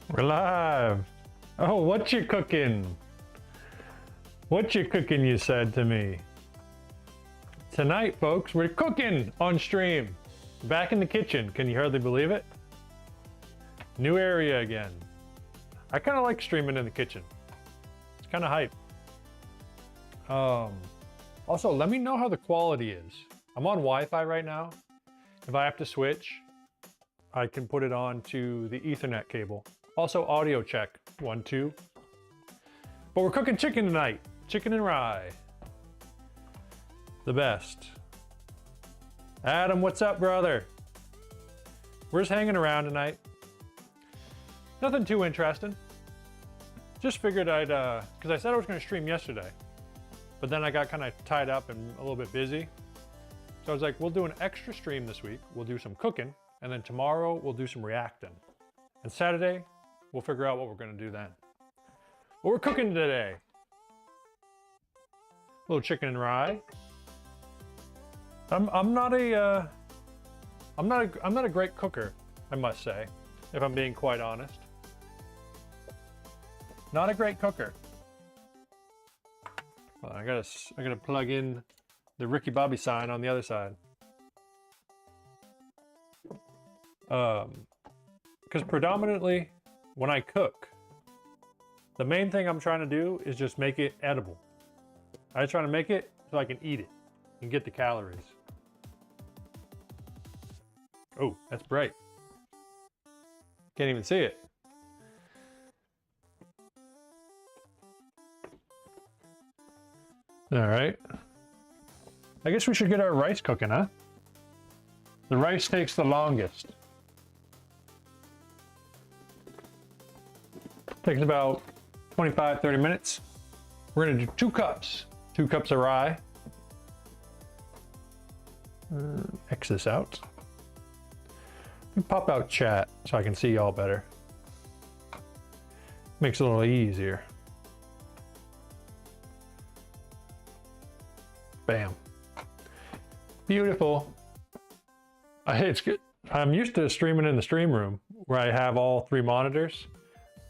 We're live. Oh, what you cooking? What you cooking, you said to me. Tonight, folks, we're cooking on stream. Back in the kitchen. Can you hardly believe it? New area again. I kind of like streaming in the kitchen. It's kind of hype. Also, let me know how the quality is. I'm on Wi-Fi right now. If I have to switch, I can put it on to the Ethernet cable. Also, audio check. 1, 2. But we're cooking chicken tonight. Chicken and rye. The best. Adam, what's up, brother? We're just hanging around tonight. Nothing too interesting. Just figured I'd, because I said I was going to stream yesterday. But then I got kind of tied up and a little bit busy. So I was like, we'll do an extra stream this week. We'll do some cooking. And then tomorrow we'll do some reacting. And Saturday, we'll figure out what we're going to do then. What we're cooking today. A little chicken and rye. I'm not a great cooker, I must say, if I'm being quite honest. Not a great cooker. Well, I gotta plug in the Ricky Bobby sign on the other side. Because predominantly when I cook, the main thing I'm trying to do is just make it edible. I'm trying to make it so I can eat it and get the calories. Oh, that's bright. Can't even see it. All right. I guess we should get our rice cooking, huh? The rice takes the longest. Takes about 25, 30 minutes. We're gonna do 2 cups. 2 cups of rye. X this out. Pop out chat so I can see y'all better. Makes it a little easier. Bam. Beautiful. It's good. I'm used to streaming in the stream room where I have all 3 monitors,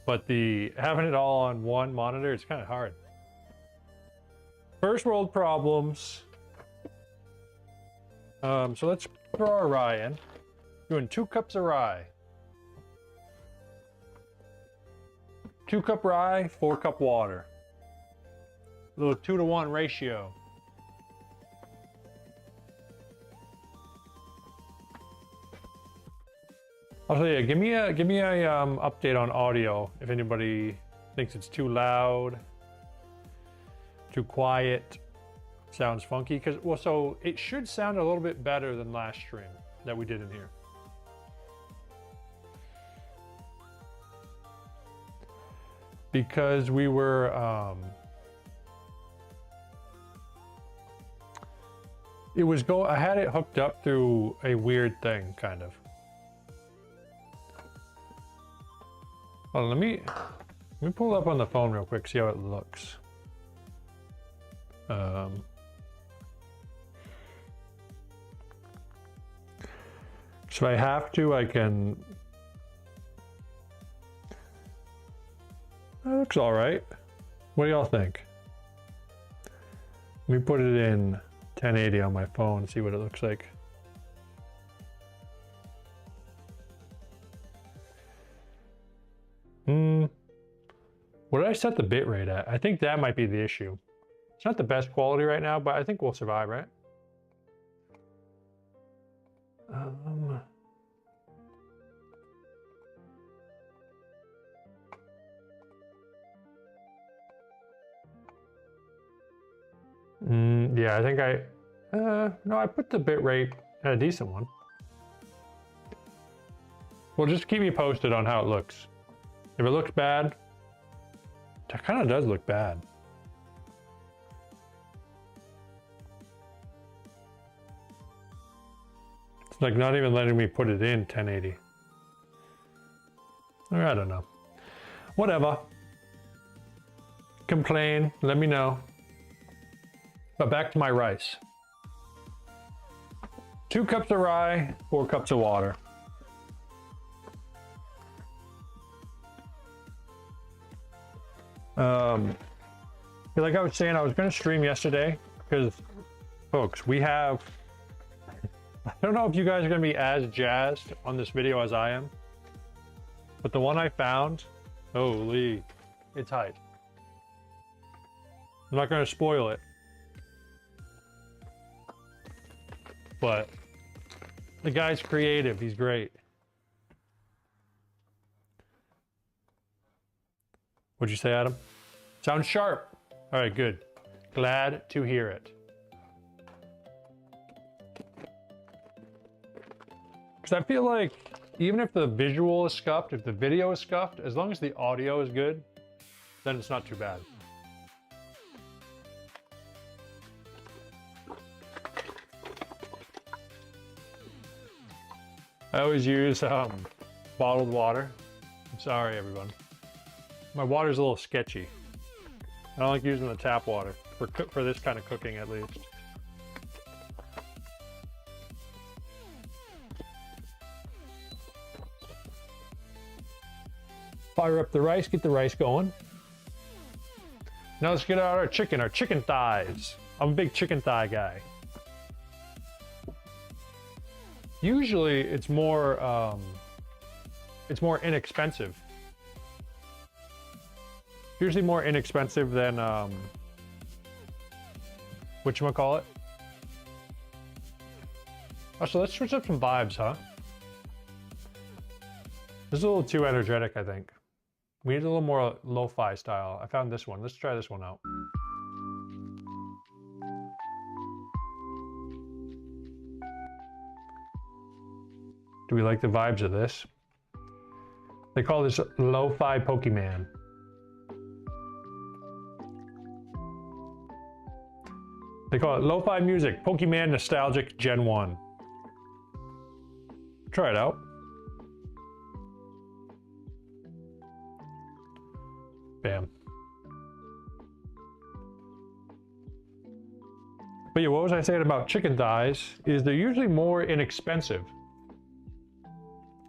but having it all on one monitor is kind of hard. First world problems. So let's throw our rye in. Doing 2 cups of rye. 2 cup rye, 4 cup water. A little 2-to-1 ratio. Also, yeah, give me a update on audio if anybody thinks it's too loud, too quiet, sounds funky. So it should sound a little bit better than last stream that we did in here. Because we were, I had it hooked up through a weird thing, kind of. Well, let me pull it up on the phone real quick, see how it looks. So if I have to, I can. That looks all right. What do y'all think? Let me put it in 1080 on my phone, see what it looks like. What did I set the bit rate at? I think that might be the issue. It's not the best quality right now, but I think we'll survive, right? Yeah, I think no, I put the bit rate at a decent one. Well, just keep me posted on how it looks. If it looks bad, it kind of does look bad. It's like not even letting me put it in 1080. Or I don't know. Whatever. Complain, let me know. But back to my rice. 2 cups of rye, 4 cups of water. Like I was saying, I was going to stream yesterday because, folks, we have... I don't know if you guys are going to be as jazzed on this video as I am, but the one I found, holy, it's hype. I'm not going to spoil it, but the guy's creative. He's great. What'd you say, Adam? Sounds sharp. All right, good. Glad to hear it. Because I feel like even if the visual is scuffed, if the video is scuffed, as long as the audio is good, then it's not too bad. I always use bottled water. I'm sorry, everyone. My water's a little sketchy. I don't like using the tap water for this kind of cooking, at least. Fire up the rice, get the rice going. Now let's get out our chicken thighs. I'm a big chicken thigh guy. Usually it's more inexpensive. Usually more inexpensive than whatchamacallit. Oh, so let's switch up some vibes, huh? This is a little too energetic, I think. We need a little more lo-fi style. I found this one. Let's try this one out. Do we like the vibes of this? They call this lo-fi Pokemon. They call it lo-fi music, Pokemon Nostalgic Gen 1. Try it out. Bam. But yeah, what was I saying about chicken thighs is they're usually more inexpensive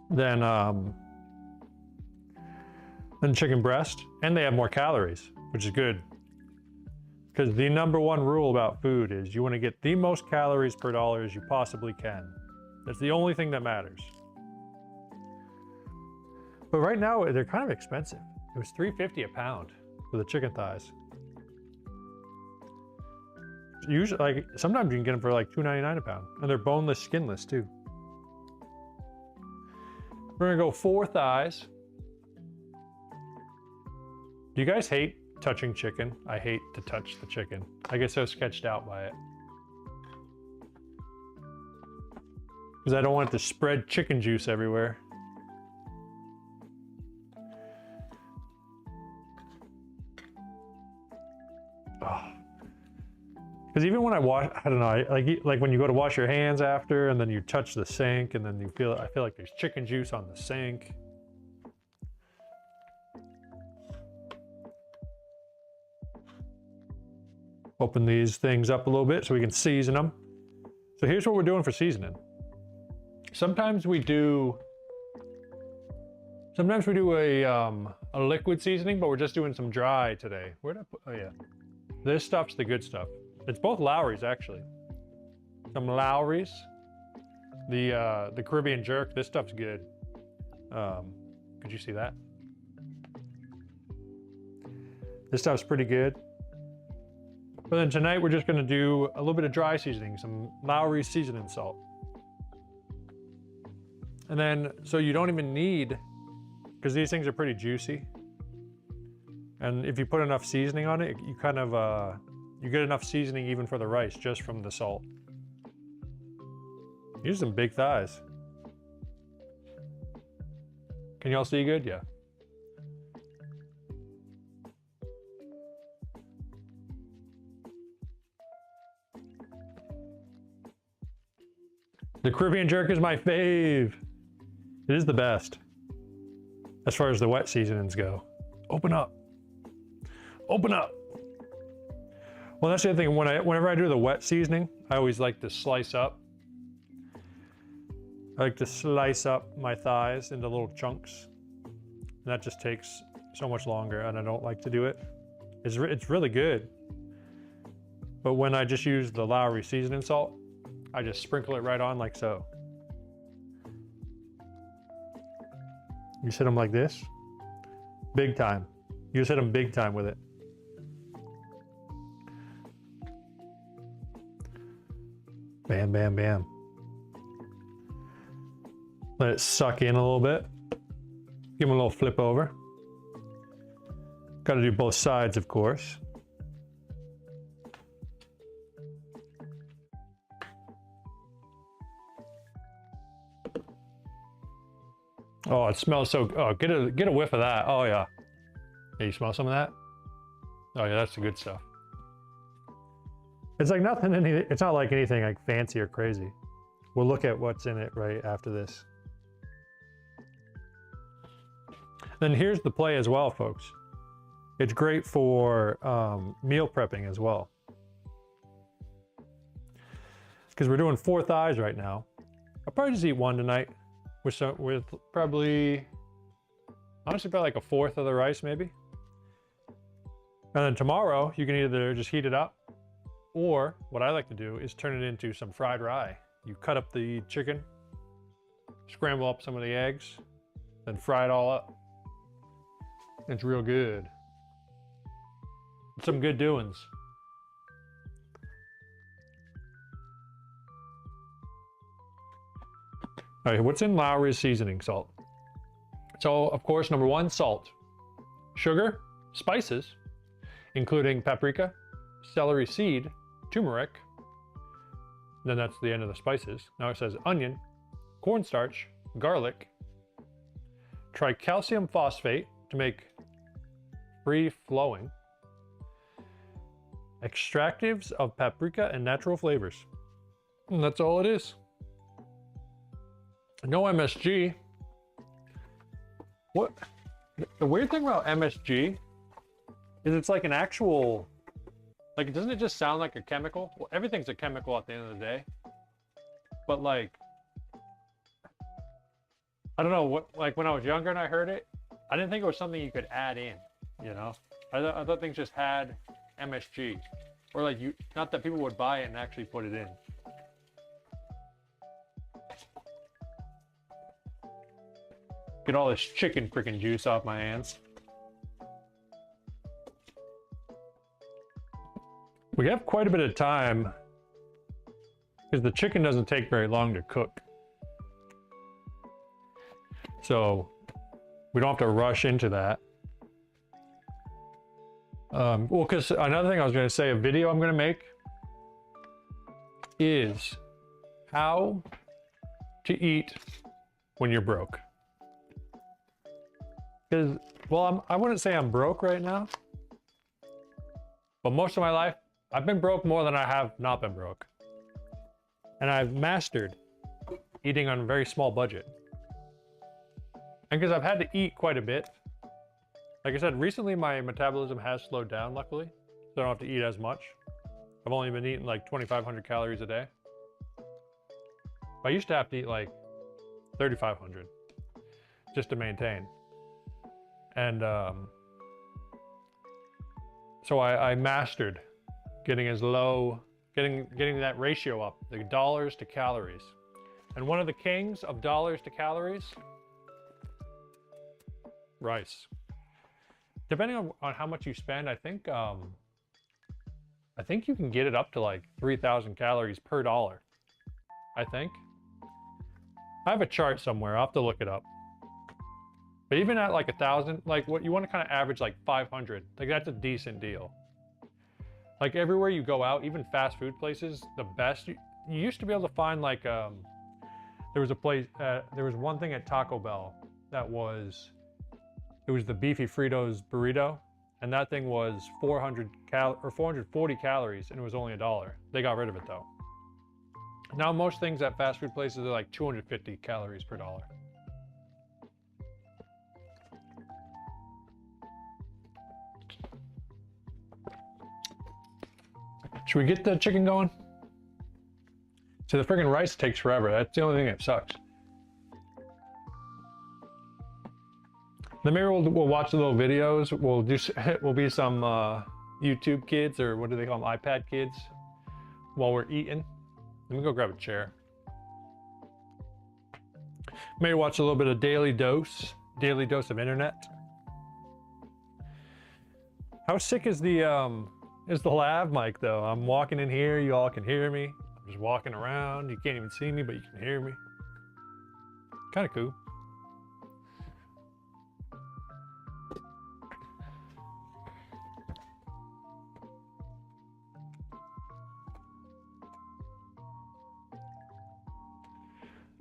than chicken breast, and they have more calories, which is good. Because the #1 rule about food is you want to get the most calories per dollar as you possibly can. That's the only thing that matters. But right now, they're kind of expensive. It was $3.50 a pound for the chicken thighs. Usually, like, sometimes you can get them for like $2.99 a pound. And they're boneless, skinless too. We're gonna go 4 thighs. Do you guys hate touching chicken? I hate to touch the chicken. I get so sketched out by it. Because I don't want it to spread chicken juice everywhere. Because even when I wash, I don't know, like when you go to wash your hands after and then you touch the sink and then I feel like there's chicken juice on the sink. Open these things up a little bit so we can season them. So here's what we're doing for seasoning. Sometimes we do a liquid seasoning, but we're just doing some dry today. Where did I put, oh yeah. This stuff's the good stuff. It's both Lowry's actually. Some Lowry's. The Caribbean jerk, this stuff's good. Could you see that? This stuff's pretty good. But then tonight we're just gonna do a little bit of dry seasoning, some Lowry's seasoning salt. And then, so you don't even need, because these things are pretty juicy. And if you put enough seasoning on it, you kind of, you get enough seasoning even for the rice just from the salt. Use some big thighs. Can y'all see good? Yeah. The Caribbean jerk is my fave. It is the best. As far as the wet seasonings go. Open up. Open up. Well, that's the other thing. Whenever I do the wet seasoning, I always like to slice up. I like to slice up my thighs into little chunks. And that just takes so much longer, and I don't like to do it It's really good. But when I just use the Lowry seasoning salt, I just sprinkle it right on like so. You just hit them like this. Big time. You just hit them big time with it. Bam, bam, bam. Let it suck in a little bit. Give them a little flip over. Got to do both sides, of course. Oh, it smells so. Oh, get a whiff of that. Oh yeah. Yeah, you smell some of that? Oh yeah, that's the good stuff. It's like nothing. It's not like anything like fancy or crazy. We'll look at what's in it right after this. Then here's the play as well, folks. It's great for meal prepping as well. Because we're doing 4 thighs right now. I'll probably just eat one tonight with probably, honestly, probably like a 1/4 of the rice maybe. And then tomorrow you can either just heat it up, or what I like to do is turn it into some fried rye. You cut up the chicken, scramble up some of the eggs, then fry it all up. It's real good. Some good doings. All right, what's in Lowry's seasoning salt? So, of course, number 1, salt. Sugar, spices, including paprika, celery seed, turmeric. Then that's the end of the spices. Now it says onion, cornstarch, garlic, tricalcium phosphate to make free-flowing, extractives of paprika and natural flavors. And that's all it is. No MSG. What? The weird thing about MSG is it's like an actual, like, doesn't it just sound like a chemical? Well, everything's a chemical at the end of the day. But like, I don't know, what, like when I was younger and I heard it, I didn't think it was something you could add in, you know? I thought things just had MSG. Or like, not that people would buy it and actually put it in. Get all this chicken freaking juice off my hands. We have quite a bit of time because the chicken doesn't take very long to cook. So we don't have to rush into that. Well, because another thing I was going to say, a video I'm going to make is how to eat when you're broke. Because, well, I wouldn't say I'm broke right now, but most of my life, I've been broke more than I have not been broke. And I've mastered eating on a very small budget. And because I've had to eat quite a bit, like I said, recently my metabolism has slowed down, luckily, so I don't have to eat as much. I've only been eating like 2,500 calories a day. I used to have to eat like 3,500 just to maintain. And so I mastered getting as low, getting that ratio up, the dollars to calories. And one of the kings of dollars to calories, rice. Depending on how much you spend, I think you can get it up to like 3,000 calories per dollar. I think. I have a chart somewhere. I'll have to look it up. But even at like 1,000, like what you want to kind of average like 500. Like that's a decent deal. Like everywhere you go out, even fast food places, the best. You used to be able to find like there was a place. There was one thing at Taco Bell that was. It was the beefy Fritos burrito, and that thing was 440 calories, and it was only $1. They got rid of it though. Now most things at fast food places are like 250 calories per dollar. Should we get the chicken going? So the friggin' rice takes forever. That's the only thing that sucks. Then maybe we'll watch the little videos. We'll be some YouTube kids, or what do they call them, iPad kids, while we're eating. Let me go grab a chair. Maybe watch a little bit of daily dose of internet. How sick is the lav mic though? I'm walking in here, you all can hear me. I'm just walking around, you can't even see me, but you can hear me. Kind of cool.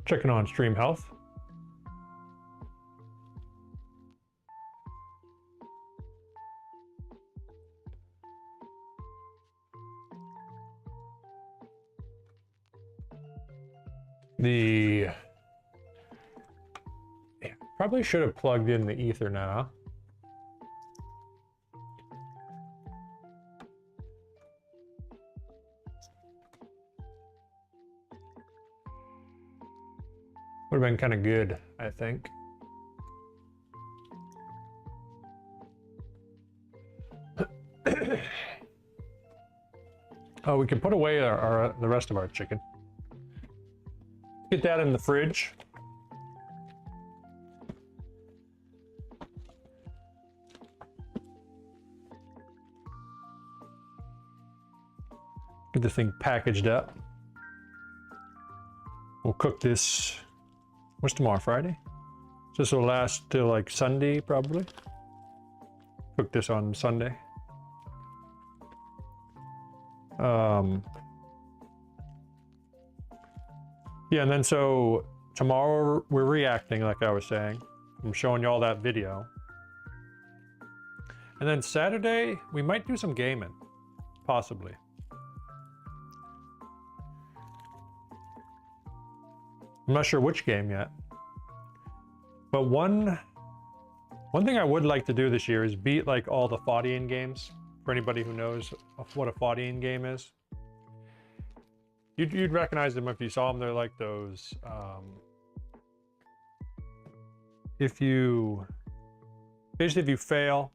Checking on stream health. Probably should have plugged in the Ethernet, huh? Would have been kind of good, I think. Oh, we can put away the rest of our chicken. Get that in the fridge. Get this thing packaged up. We'll cook this. What's tomorrow, Friday? So this will last till like Sunday, probably. Cook this on Sunday. Yeah, and then so tomorrow we're reacting, like I was saying. I'm showing you all that video. And then Saturday, we might do some gaming, possibly. I'm not sure which game yet. But one thing I would like to do this year is beat like all the Fodian games. For anybody who knows what a Fodian game is. You'd recognize them if you saw them. They're like those, if you fail,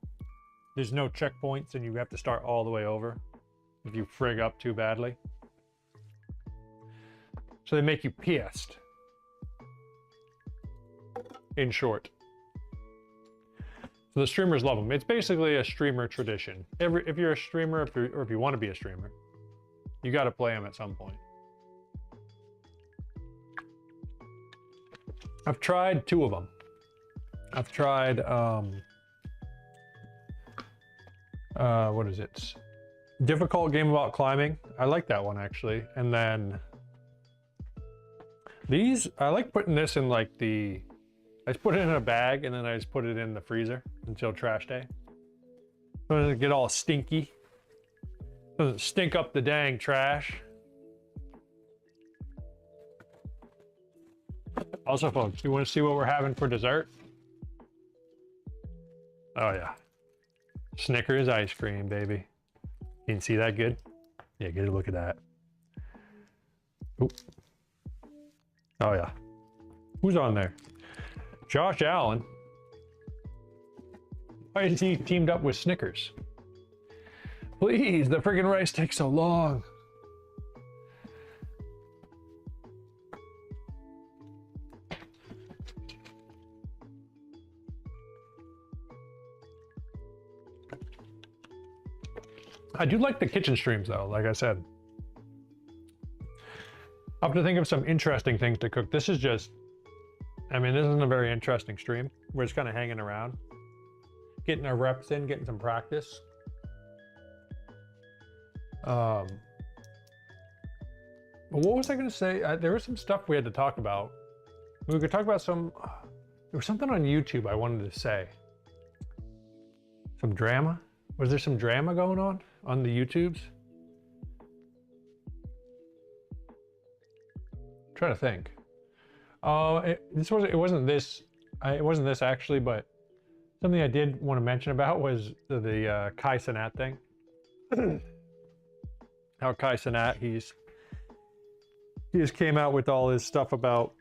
there's no checkpoints and you have to start all the way over if you frig up too badly. So they make you pissed. In short. So the streamers love them. It's basically a streamer tradition. If you're a streamer, or if you want to be a streamer, you got to play them at some point. I've tried 2 of them. I've tried, what is it? Difficult game about climbing. I like that one actually. And then these, I like putting this in like I just put it in a bag and then I just put it in the freezer until trash day. So it doesn't get all stinky. Doesn't stink up the dang trash. Also, folks, you want to see what we're having for dessert? Oh yeah. Snickers ice cream, baby. You can see that good? Yeah, get a look at that. Oop. Oh yeah. Who's on there? Josh Allen. Why is he teamed up with Snickers? Please, the friggin' rice takes so long. I do like the kitchen streams though, like I said. I have to think of some interesting things to cook. This is just, I mean, this isn't a very interesting stream. We're just kind of hanging around. Getting our reps in, getting some practice. But what was I going to say? There was some stuff we had to talk about. We could talk about some, there was something on YouTube I wanted to say. Some drama? Was there some drama going on the YouTubes? I'm trying to think. It wasn't this actually, but something I did want to mention about was the Kai Cenat thing. How Kai Cenat, he just came out with all his stuff about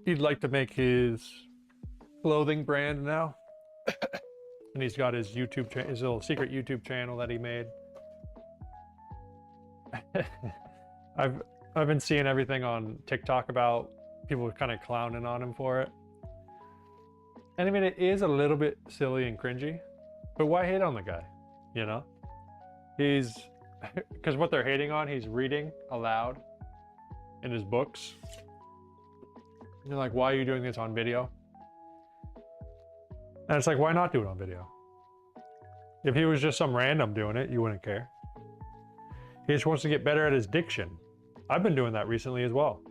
he'd like to make his clothing brand now. And he's got his his little secret YouTube channel that he made. I've been seeing everything on TikTok about people kind of clowning on him for it. And I mean, it is a little bit silly and cringy, but why hate on the guy? You know? He's, because what they're hating on, he's reading aloud in his books. And they're like, why are you doing this on video? And it's like, why not do it on video? If he was just some random doing it, you wouldn't care. He just wants to get better at his diction. I've been doing that recently as well.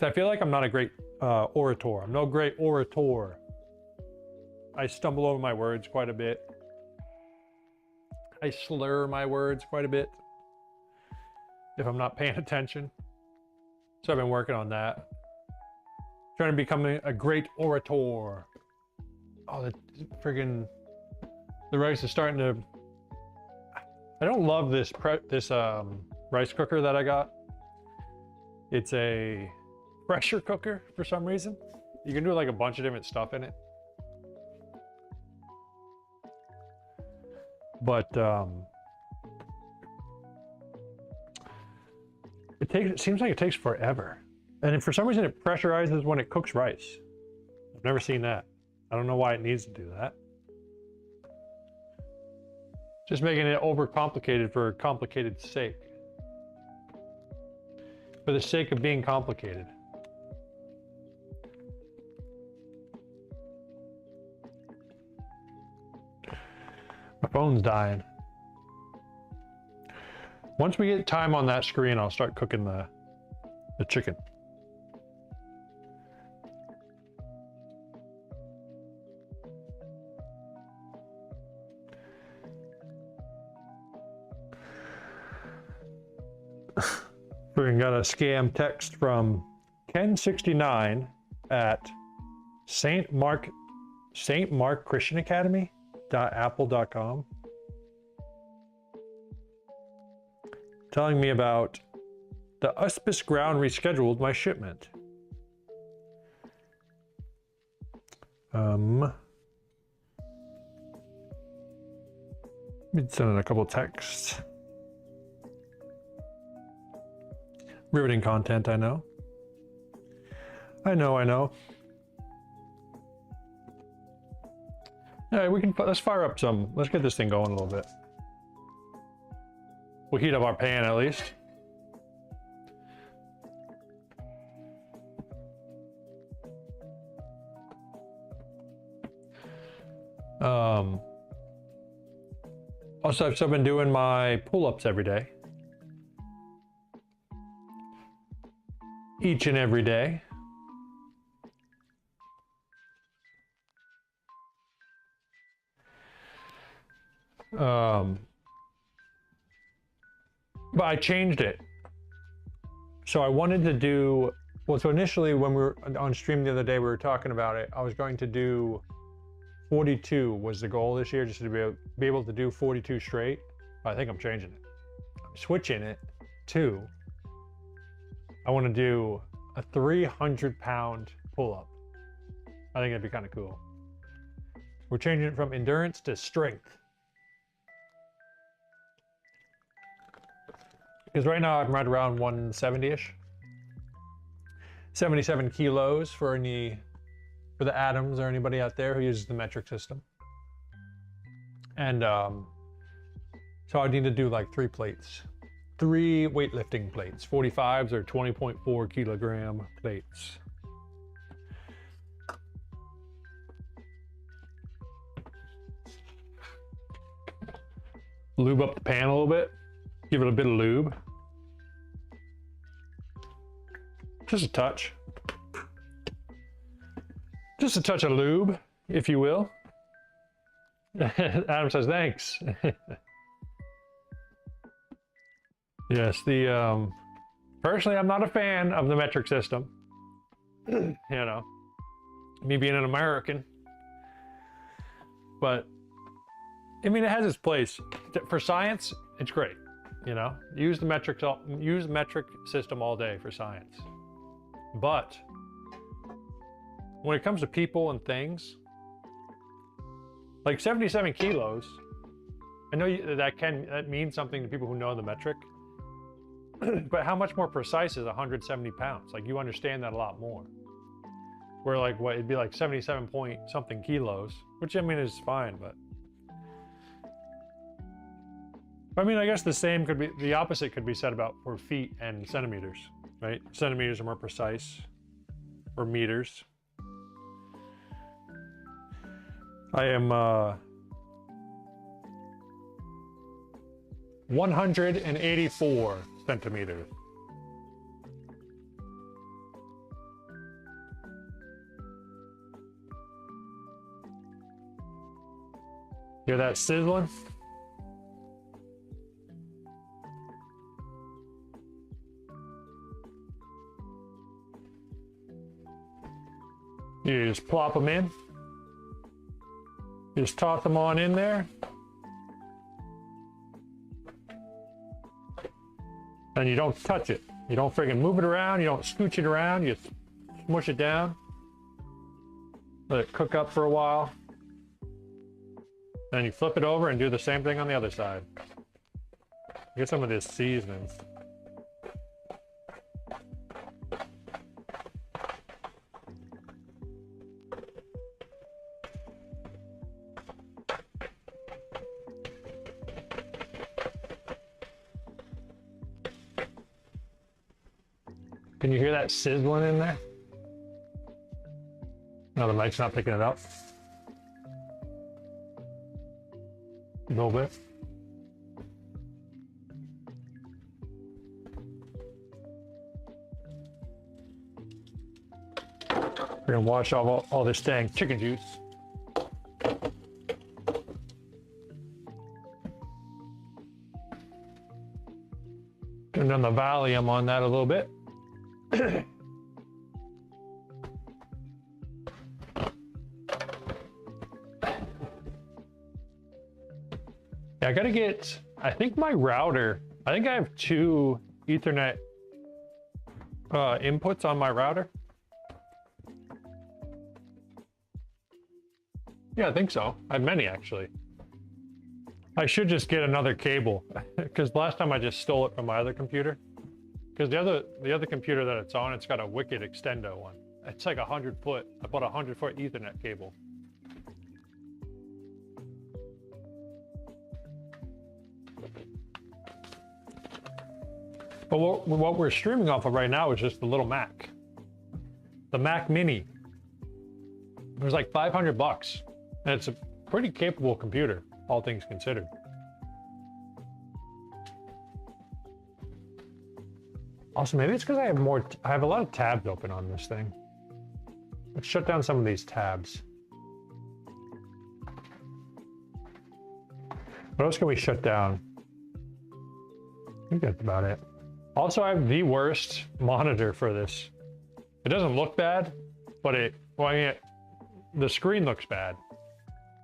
I feel like I'm not a great orator. I'm no great orator. I stumble over my words quite a bit. I slur my words quite a bit if I'm not paying attention. So I've been working on that. Trying to become a great orator. Oh, the friggin' the rice is starting to. I don't love this rice cooker that I got. It's a pressure cooker for some reason. You can do like a bunch of different stuff in it. But it seems like it takes forever. And for some reason it pressurizes when it cooks rice. I've never seen that. I don't know why it needs to do that. Just making it overcomplicated for complicated sake. For the sake of being complicated. My phone's dying. Once we get time on that screen, I'll start cooking the chicken. We got a scam text from Ken69 at St. Mark Christian Academy.apple.com, telling me about the Uspis ground rescheduled my shipment. Let me send in a couple texts. Riveting content, I know. I know. All right, let's fire up some. Let's get this thing going a little bit. We'll heat up our pan at least. Also, I've been doing my pull-ups every day. Each and every day. But I changed it. So I wanted to do, well, so initially when we were on stream the other day, we were talking about it. I was going to do 42 was the goal this year, just to be able to do 42 straight. But I think I'm changing it. I'm switching it to, I want to do a 300-pound pull-up. I think that'd be kind of cool. We're changing it from endurance to strength. Because right now I'm right around 170-ish. 77 kilos for the Adams or anybody out there who uses the metric system. And so I need to do like 3 plates. 3 weightlifting plates. 45s or 20.4 kilogram plates. Lube up the pan a little bit. Give it a bit of lube. Just a touch. Just a touch of lube, if you will. Adam says, thanks. Yes, personally, I'm not a fan of the metric system. You know, me being an American. But, I mean, it has its place. For science, it's great. You know, use the metric system all day for science. But when it comes to people and things, like 77 kilos, I know that means something to people who know the metric, but how much more precise is 170 pounds? Like, you understand that a lot more. Where like, what, it'd be like 77 point something kilos, which I mean is fine, but I mean, I guess the opposite could be said about for feet and centimeters, right? Centimeters are more precise, or meters. I am 184 centimeters. Hear that sizzling? You just plop them in. Just toss them on in there. And you don't touch it. You don't friggin' move it around. You don't scooch it around. You just smush it down. Let it cook up for a while. Then you flip it over and do the same thing on the other side. Get some of this seasoning. Can you hear that sizzling in there? No, the mic's not picking it up. A little bit. We're gonna wash off all this dang chicken juice. Turn down the volume on that a little bit. I gotta get, I think my router, I think I have 2 Ethernet inputs on my router. Yeah, I think so. I have many actually. I should just get another cable because last time I just stole it from my other computer. Because the other computer that it's on, it's got a wicked extendo one. It's like 100 foot. I bought a 100-foot Ethernet cable. But what we're streaming off of right now is just the little Mac. The Mac Mini. It was like 500 bucks. And it's a pretty capable computer, all things considered. Also, maybe it's because I have a lot of tabs open on this thing. Let's shut down some of these tabs. What else can we shut down? I think that's about it. Also, I have the worst monitor for this. It doesn't look bad, but the screen looks bad.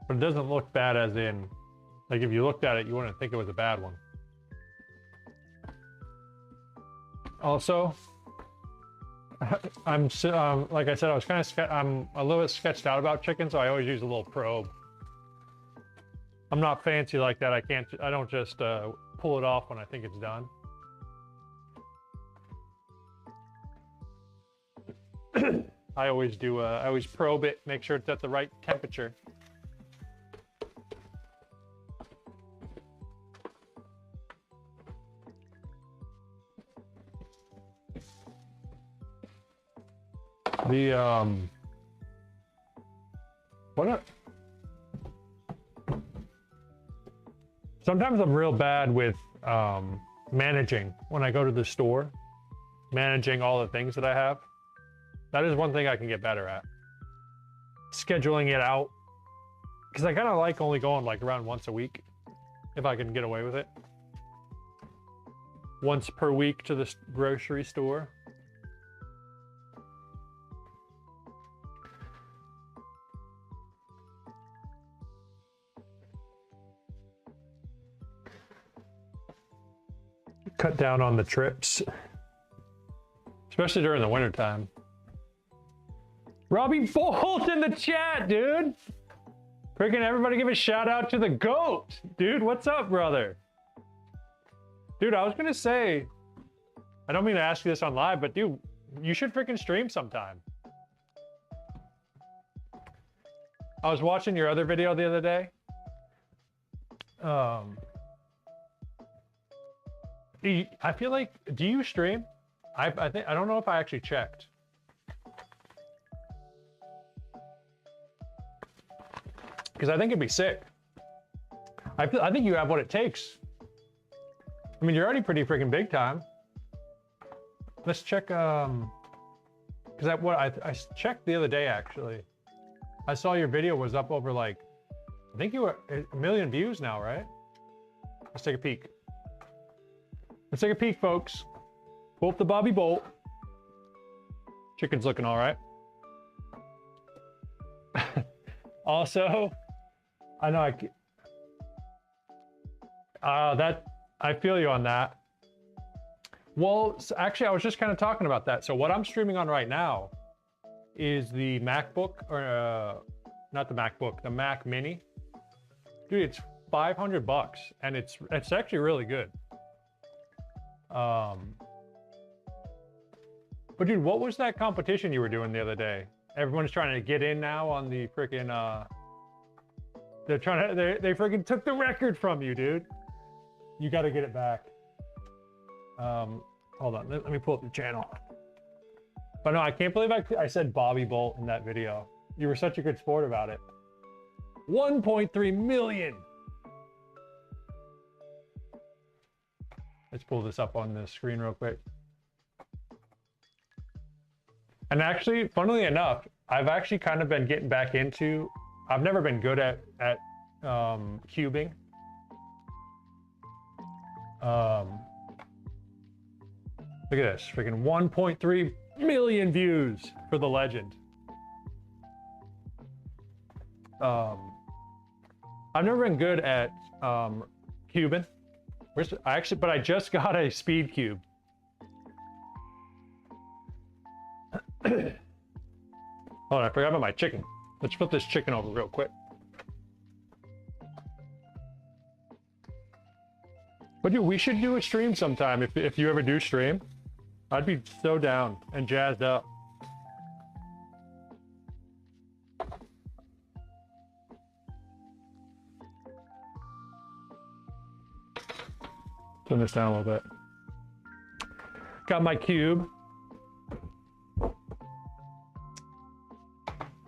But it doesn't look bad as in, like if you looked at it, you wouldn't think it was a bad one. Also, I'm like I said, I'm a little bit sketched out about chicken, so I always use a little probe. I'm not fancy like that. I don't just pull it off when I think it's done. I always do. I always probe it, make sure it's at the right temperature. Sometimes I'm real bad with managing when I go to the store, managing all the things that I have. That is one thing I can get better at. Scheduling it out, because I kind of like only going like around once a week, if I can get away with it. Once per week to the grocery store. Cut down on the trips. Especially during the wintertime. Robbie Bolt in the chat, dude. Freaking everybody give a shout out to the GOAT. Dude, what's up, brother? Dude, I was gonna say, I don't mean to ask you this on live, but dude, you should freaking stream sometime. I was watching your other video the other day. I feel like, do you stream? I don't know if I actually checked. Because I think it'd be sick. I think you have what it takes. I mean, you're already pretty freaking big time. Let's check, because I checked the other day, actually. I saw your video was up over like, I think you were 1 million views now, right? Let's take a peek. Let's take a peek, folks. Pull up the Bobby Bolt. Chicken's looking all right. Also, I know I feel you on that. Well, actually, I was just kind of talking about that. So what I'm streaming on right now is the MacBook, or not the MacBook, the Mac Mini. Dude, it's $500, and it's actually really good. But dude, what was that competition you were doing the other day? Everyone's trying to get in now on the freaking they freaking took the record from you, dude. You got to get it back. Hold on, let me pull up the channel. But no, I can't believe I said Bobby Bolt in that video. You were such a good sport about it. 1.3 million. Let's pull this up on the screen real quick. And actually, funnily enough, I've actually kind of been getting back into, I've never been good at cubing. Look at this, freaking 1.3 million views for the legend. I've never been good at cubing. But I just got a speed cube. Hold on, I forgot about my chicken. Let's flip this chicken over real quick. But dude, we should do a stream sometime if you ever do stream. I'd be so down and jazzed up. Turn this down a little bit. Got my cube.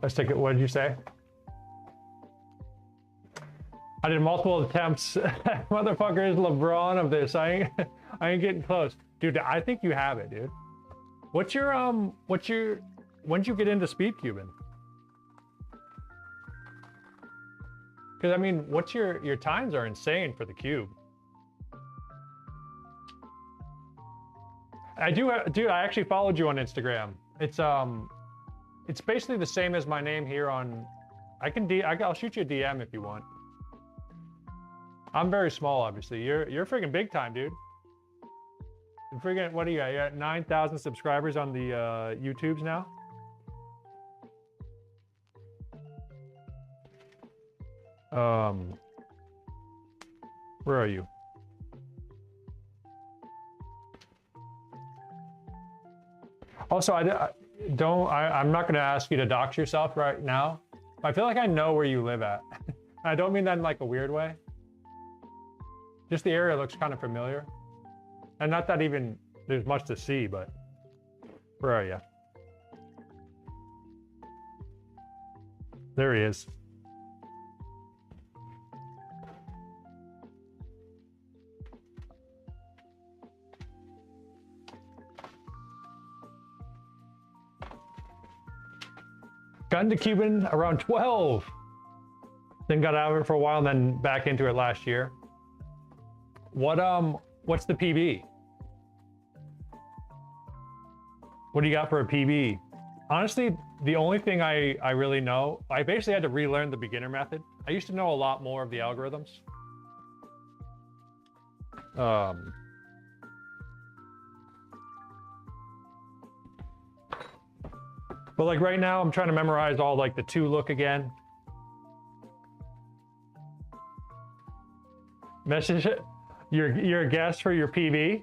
Let's take it. What did you say? I did multiple attempts. Motherfucker is LeBron of this. I ain't getting close. Dude, I think you have it, dude. When'd you get into speed cubing? Because I mean, your times are insane for the cube. Dude, I actually followed you on Instagram. It's basically the same as my name here on, I'll shoot you a DM if you want. I'm very small, obviously. You're freaking big time, dude. And freaking, what do you got? You got 9,000 subscribers on the YouTubes now? Where are you? Also, I'm not going to ask you to dox yourself right now. I feel like I know where you live at. I don't mean that in like a weird way. Just the area looks kind of familiar. And not that even there's much to see, but where are you? There he is. Got into cubing around 12. Then got out of it for a while and then back into it last year. What's the PB? What do you got for a PB? Honestly, the only thing I really know, I basically had to relearn the beginner method. I used to know a lot more of the algorithms. But like right now, I'm trying to memorize all like the 2-look again. Message it. You're a guest for your PV.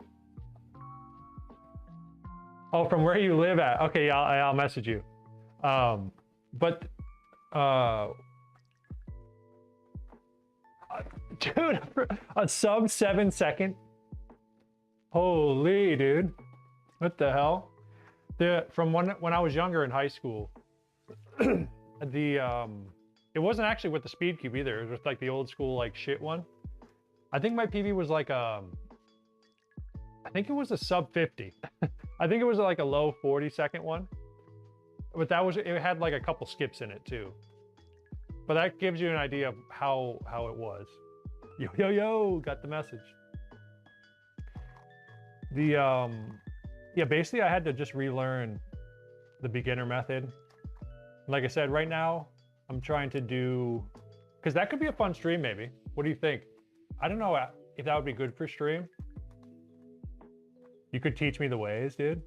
Oh, from where you live at. Okay, I'll message you. But dude, a sub 7-second. Holy dude, what the hell? From when I was younger in high school, it wasn't actually with the speed cube either. It was with like the old school like shit one. I think my PV was like I think it was a sub 50. I think it was like a low 40-second one. But it had like a couple skips in it too. But that gives you an idea of how it was. Yo, got the message. Yeah, basically I had to just relearn the beginner method. Like I said, right now I'm trying to do, because that could be a fun stream maybe. What do you think? I don't know if that would be good for stream. You could teach me the ways, dude.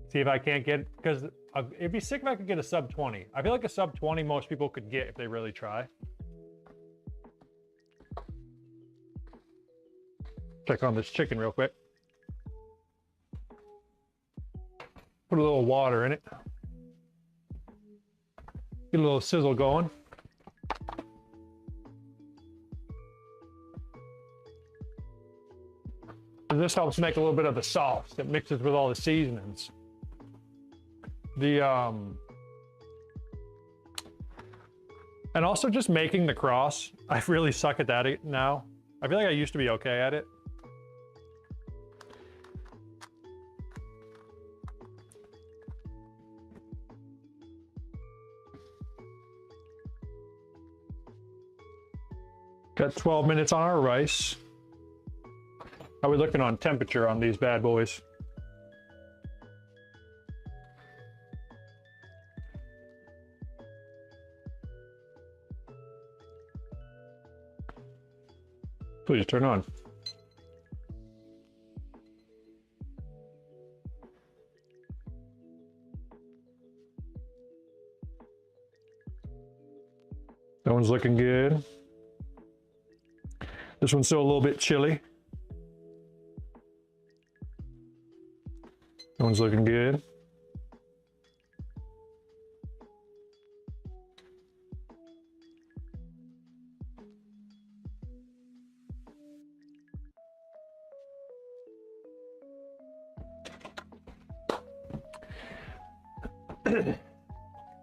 See if I can't get, because it'd be sick if I could get a sub 20. I feel like a sub 20 most people could get if they really try. Check on this chicken real quick. Put a little water in it. Get a little sizzle going. This helps make a little bit of the sauce that mixes with all the seasonings. And also just making the cross. I really suck at that now. I feel like I used to be okay at it. Got 12 minutes on our rice. How are we looking on temperature on these bad boys? Please turn on. That one's looking good. This one's still a little bit chilly. That one's looking good.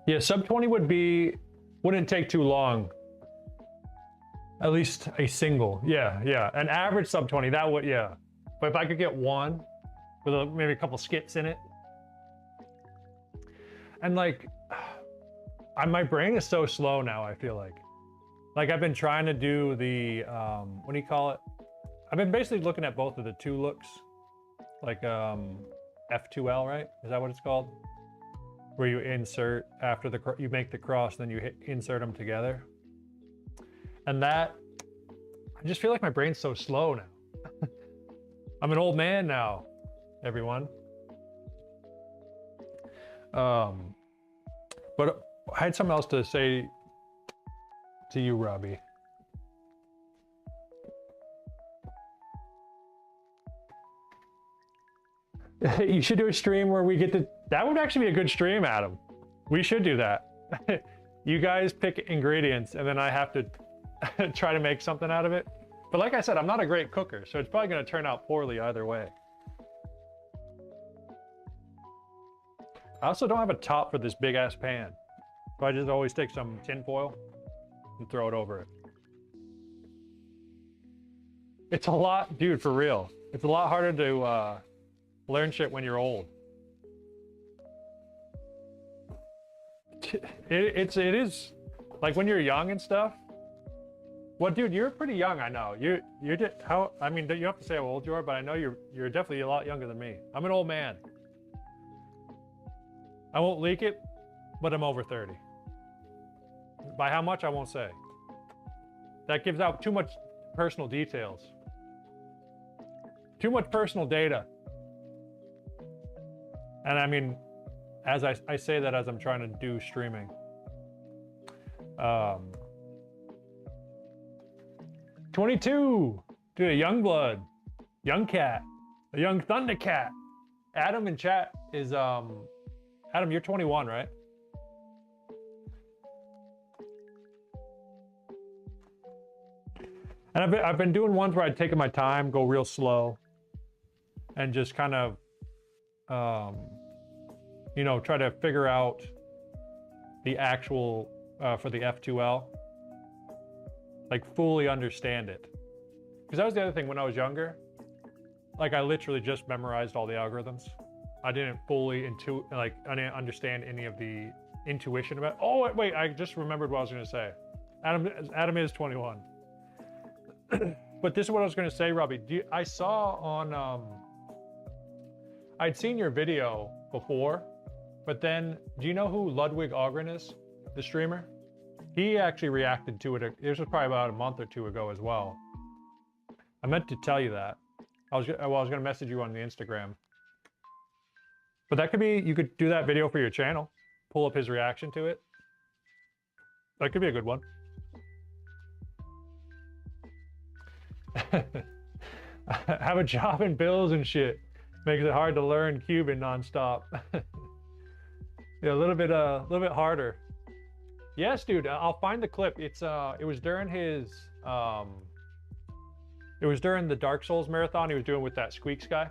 Yeah, sub 20 wouldn't take too long. At least a single. Yeah. An average sub 20, that would, yeah. But if I could get one with maybe a couple skips in it. And like, my brain is so slow now, I feel like. Like I've been trying to do the, what do you call it? I've been basically looking at both of the 2 looks. Like F2L, right? Is that what it's called? Where you insert after you make the cross, then you insert them together. And that, I just feel like my brain's so slow now. I'm an old man now, everyone. But I had something else to say to you, Robbie. You should do a stream where we get to, that would actually be a good stream, Adam. We should do that. You guys pick ingredients and then I have to try to make something out of it. But like I said, I'm not a great cooker, so it's probably gonna turn out poorly either way. I also don't have a top for this big ass pan. So I just always take some tin foil and throw it over it. It's a lot, dude, for real. It's a lot harder to learn shit when you're old. It is like when you're young and stuff. Well, dude, you're pretty young, I know. I mean, you don't have to say how old you are, but I know you're definitely a lot younger than me. I'm an old man. I won't leak it, but I'm over 30. By how much, I won't say. That gives out too much personal details. Too much personal data. And I mean, As I say that as I'm trying to do streaming. 22, dude, a young blood, young cat, a young Thundercat. Adam in chat is Adam, you're 21, right? And I've been doing ones where I'd taken my time, go real slow, and just kind of, you know, try to figure out the actual for the F2L, like fully understand it. Because that was the other thing when I was younger. Like I literally just memorized all the algorithms. I didn't fully I didn't understand any of the intuition about. Oh wait, I just remembered what I was going to say. Adam is 21. But this is what I was going to say, Robbie. I saw on I'd seen your video before, but then do you know who Ludwig Ogren is, the streamer? He actually reacted to it. This was probably about a month or two ago as well. I meant to tell you that. I was going to message you on the Instagram. But that could be, you could do that video for your channel. Pull up his reaction to it. That could be a good one. Have a job and bills and shit. Makes it hard to learn Cuban nonstop. Yeah, a little bit harder. Yes, dude, I'll find the clip. It was during his, it was during the Dark Souls marathon he was doing with that Squeaks guy.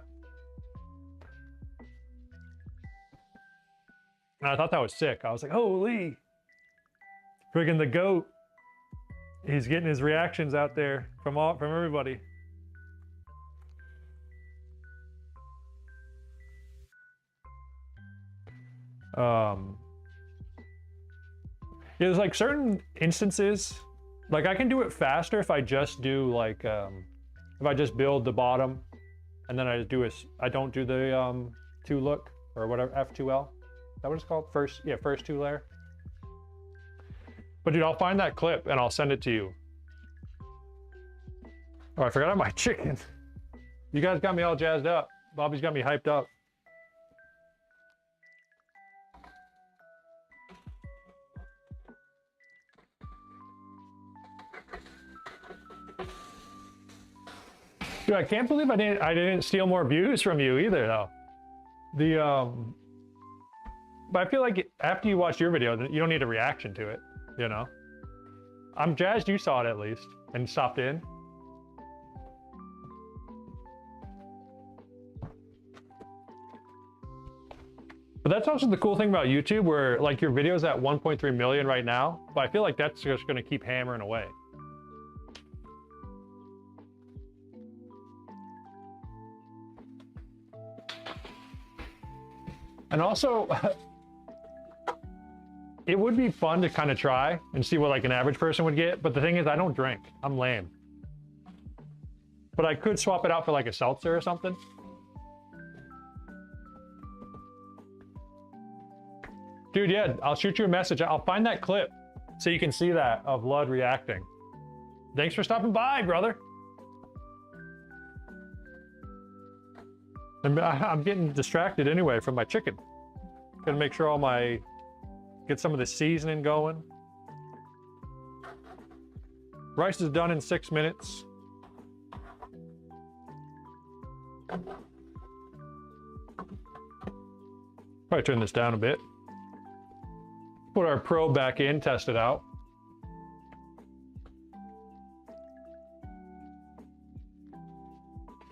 And I thought that was sick. I was like, holy, friggin' the GOAT. He's getting his reactions out there from everybody. Yeah, there's like certain instances, like I can do it faster if I just do like, if I just build the bottom and then I don't do the 2-look or whatever, F2L. Is that what it's called? First two layer. But dude, I'll find that clip and I'll send it to you. Oh, I forgot about my chicken. You guys got me all jazzed up. Bobby's got me hyped up. Dude, I can't believe I didn't steal more views from you either though. But I feel like after you watch your video, you don't need a reaction to it, you know? I'm jazzed you saw it at least and stopped in. But that's also the cool thing about YouTube where like your video's at 1.3 million right now, but I feel like that's just gonna keep hammering away. And also, it would be fun to kind of try and see what like an average person would get. But the thing is, I don't drink. I'm lame. But I could swap it out for like a seltzer or something. Dude, yeah, I'll shoot you a message. I'll find that clip so you can see that of Lud reacting. Thanks for stopping by, brother. I'm getting distracted anyway from my chicken. Gotta make sure get some of the seasoning going. Rice is done in 6 minutes. Probably turn this down a bit. Put our probe back in, test it out.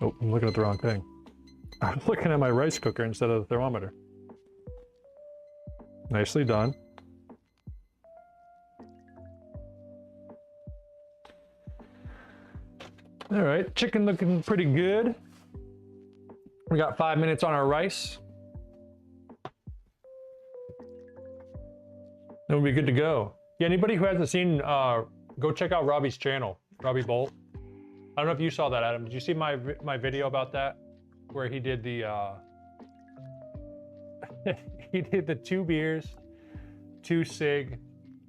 Oh, I'm looking at the wrong thing. I'm looking at my rice cooker instead of the thermometer. Nicely done. All right, chicken looking pretty good. We got 5 minutes on our rice. Then we'll be good to go. Yeah, anybody who hasn't seen, go check out Robbie's channel, Robbie Bolt. I don't know if you saw that, Adam. Did you see my video about that? Where he did the he did the 2 beers, 2 cig,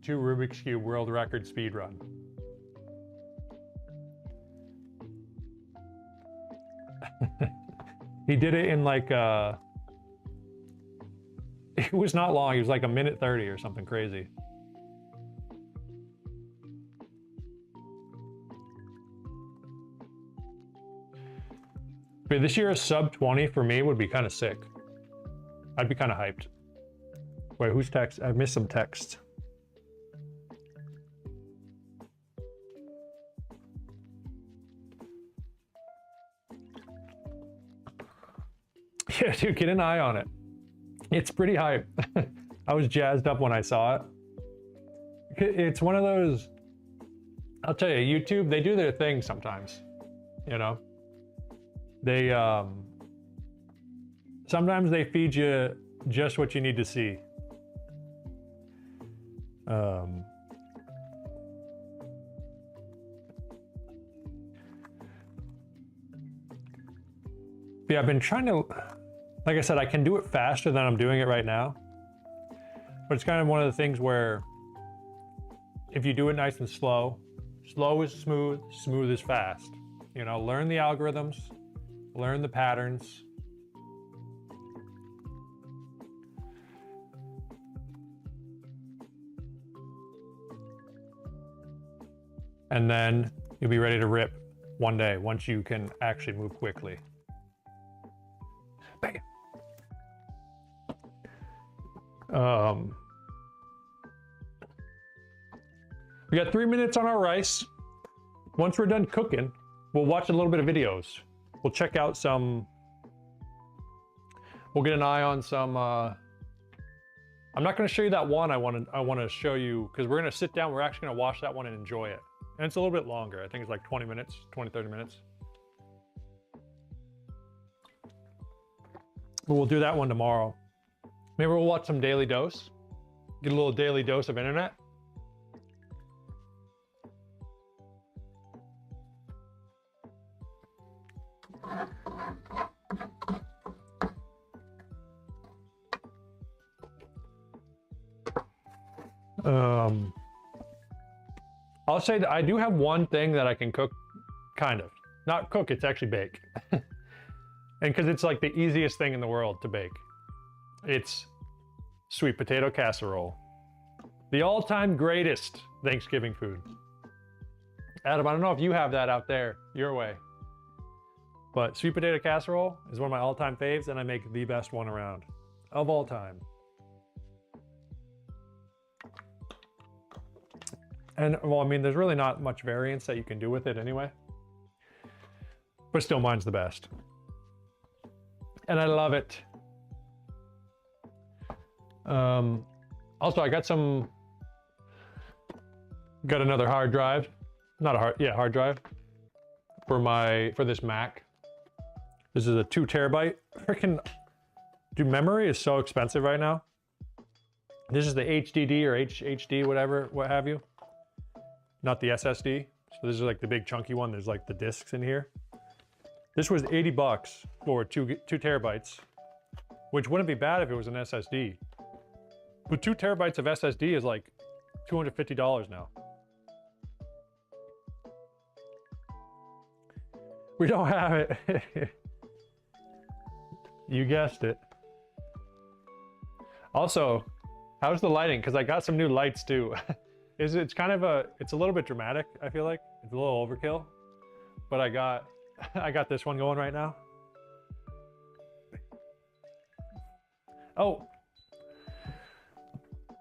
2 Rubik's Cube world record speed run. He did it in like It was not long. It was like a minute 30 or something crazy. But this year, a sub 20 for me would be kind of sick. I'd be kind of hyped. Wait, who's text? I missed some text. Yeah, dude, get an eye on it. It's pretty hype. I was jazzed up when I saw it. It's one of those, I'll tell you, YouTube, they do their thing sometimes, you know? They, sometimes they feed you just what you need to see. Yeah, I've been trying to, like I said, I can do it faster than I'm doing it right now. But it's kind of one of the things where if you do it nice and slow, slow is smooth, smooth is fast. You know, learn the algorithms, learn the patterns. And then you'll be ready to rip one day once you can actually move quickly. Bang. We got 3 minutes on our rice. Once we're done cooking, we'll watch a little bit of videos. We'll check out some, we'll get an eye on some, I'm not gonna show you that one I wanna show you, because we're gonna sit down, we're actually gonna watch that one and enjoy it. And it's a little bit longer. I think it's like 20 minutes, 20, 30 minutes. But we'll do that one tomorrow. Maybe we'll watch some Daily Dose. Get a little daily dose of internet. I'll say that I do have one thing that I can cook, kind of. Not cook, it's actually bake. And because it's like the easiest thing in the world to bake. It's sweet potato casserole. The all-time greatest Thanksgiving food. Adam, I don't know if you have that out there, your way. But sweet potato casserole is one of my all-time faves, and I make the best one around. Of all time. And, well, I mean, there's really not much variance that you can do with it anyway. But still, mine's the best. And I love it. Also, I got another hard drive. Hard drive. For this Mac. This is a 2 terabyte. Freaking, dude, memory is so expensive right now. This is the HDD or HHD, whatever, what have you. Not the SSD. So this is like the big chunky one. There's like the discs in here. This was 80 bucks for 2 terabytes, which wouldn't be bad if it was an SSD. But 2 terabytes of SSD is like $250 now. We don't have it. You guessed it. Also, how's the lighting? Because I got some new lights too. It's kind of it's a little bit dramatic, I feel like. It's a little overkill. But I got this one going right now. Oh.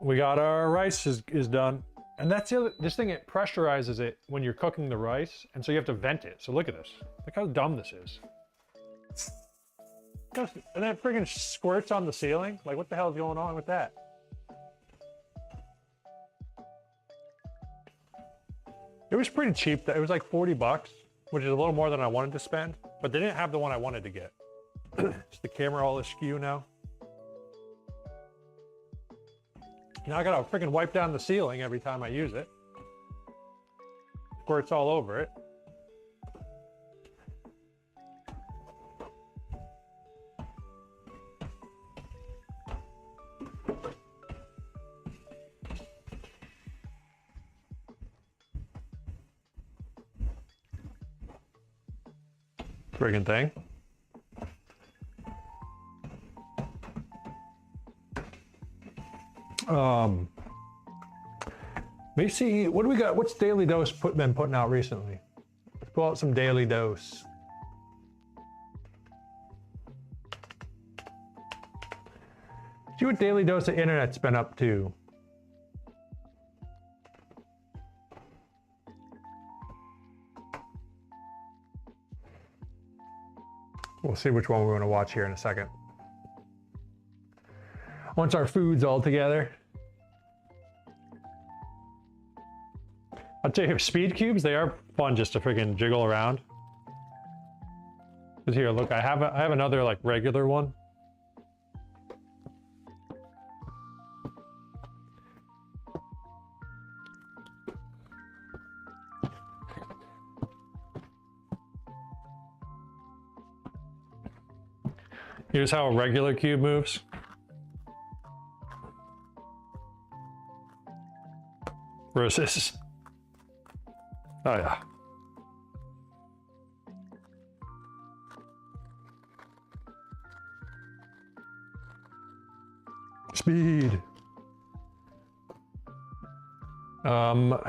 We got our rice is done. And that's the other, this thing, it pressurizes it when you're cooking the rice, and so you have to vent it. So look at this. Look how dumb this is. And then it friggin' squirts on the ceiling. Like, what the hell is going on with that? It was pretty cheap. It was like 40 bucks, which is a little more than I wanted to spend, but they didn't have the one I wanted to get. Is the camera all askew now? Now I gotta freaking wipe down the ceiling every time I use it. Squirts all over it. Friggin' thing. Let me see, what do we got? What's Daily Dose been putting out recently? Let's pull out some Daily Dose. See what Daily Dose of Internet's been up to. We'll see which one we want to watch here in a second. Once our food's all together. I'll tell you, speed cubes, they are fun just to freaking jiggle around. Cause here, look, I have another like regular one. Here's how a regular cube moves. Whereas this, oh yeah. Speed. All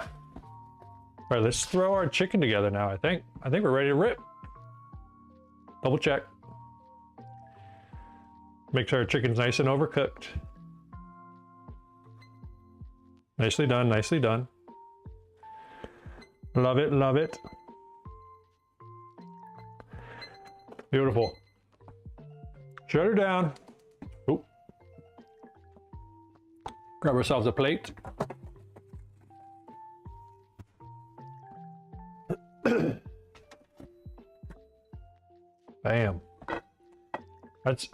right, let's throw our chicken together now, I think. I think we're ready to rip. Double check. Make sure our chicken's nice and overcooked. Nicely done, nicely done. Love it, love it. Beautiful. Shut her down. Oop. Grab ourselves a plate. Bam. That's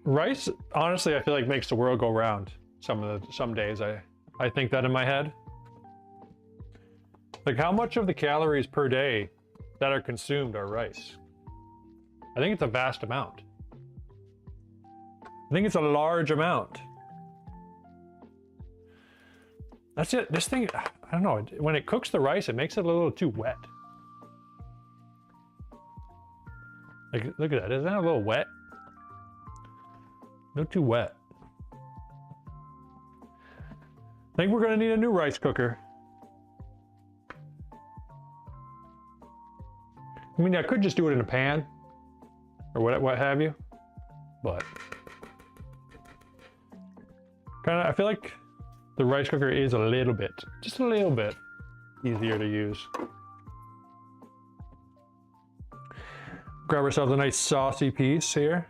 rice, honestly, I feel like makes the world go round. Some days I think that in my head. Like how much of the calories per day that are consumed are rice? I think it's a vast amount. I think it's a large amount. That's it. This thing, I don't know, when it cooks the rice, it makes it a little too wet. Like, look at that. Isn't that a little wet? No, too wet. I think we're gonna need a new rice cooker. I mean, I could just do it in a pan or what have you, but kind of, I feel like the rice cooker is a little bit, just a little bit easier to use. Grab ourselves a nice saucy piece here.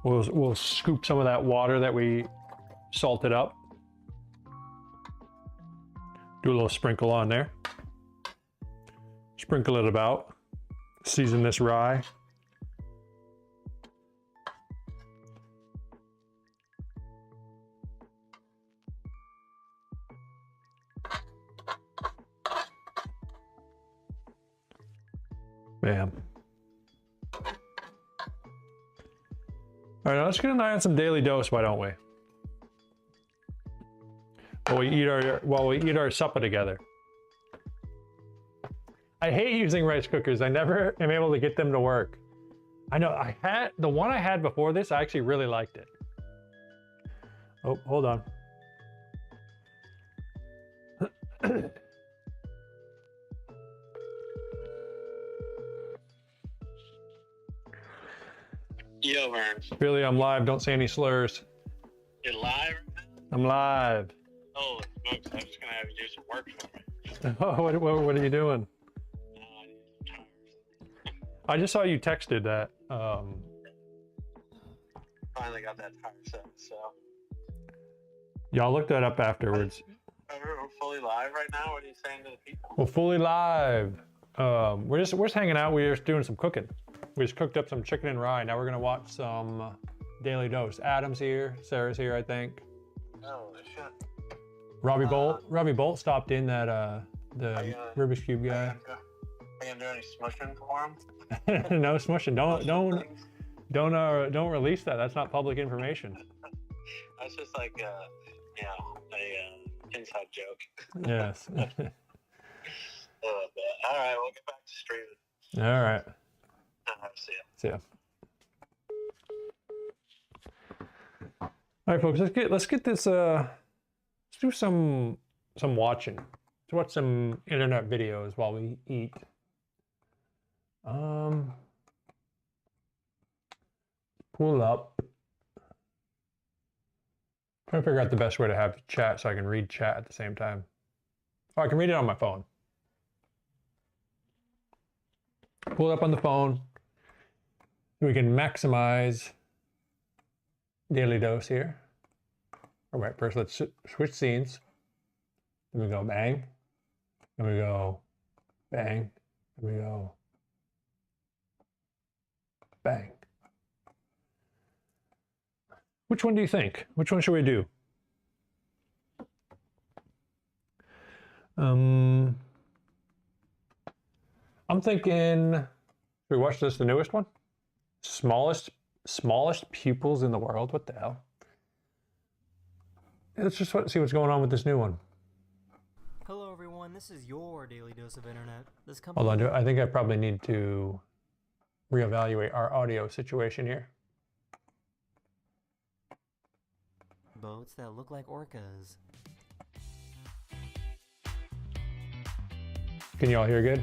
We'll scoop some of that water that we salted up. Do a little sprinkle on there. Sprinkle it about. Season this rye. Bam. All right, now let's get an eye on some Daily Dose, why don't we? While we eat our supper together. I hate using rice cookers. I never am able to get them to work. I know the one I had before this, I actually really liked it. Oh, hold on. Yo, Vern. Billy, I'm live. Don't say any slurs. You're live? I'm live. Holy smokes, I'm just gonna have you do some work for me. Oh, what are you doing? I need some tires. I just saw you texted that. Finally got that tire set, so. Y'all look that up afterwards. We're fully live right now? What are you saying to the people? We're fully live. We're just hanging out. We're just doing some cooking. We just cooked up some chicken and rye. Now we're gonna watch some Daily Dose. Adam's here. Sarah's here, I think. Oh, shit. Robbie Bolt stopped in, that the Rubik's Cube guy. Are you gonna do any smushing for him? No smushing. Don't release that. That's not public information. That's just like a inside joke. Yes. All right, we'll get back to streaming. All right. See ya. See ya. All right, folks, let's get this. Let's do some watching. Let's watch some internet videos while we eat. Pull up. Trying to figure out the best way to have chat so I can read chat at the same time. Oh, I can read it on my phone. Pull it up on the phone. We can maximize daily dose here. All right, first let's switch scenes. Then we go bang. Then we go bang. Then we go bang. Which one do you think? Which one should we do? I'm thinking, should we watch this, the newest one? Smallest pupils in the world? What the hell? Let's just see what's going on with this new one. Hello everyone, this is your daily dose of internet. This company. Hold on, I think I probably need to reevaluate our audio situation here. Boats that look like orcas. Can you all hear good?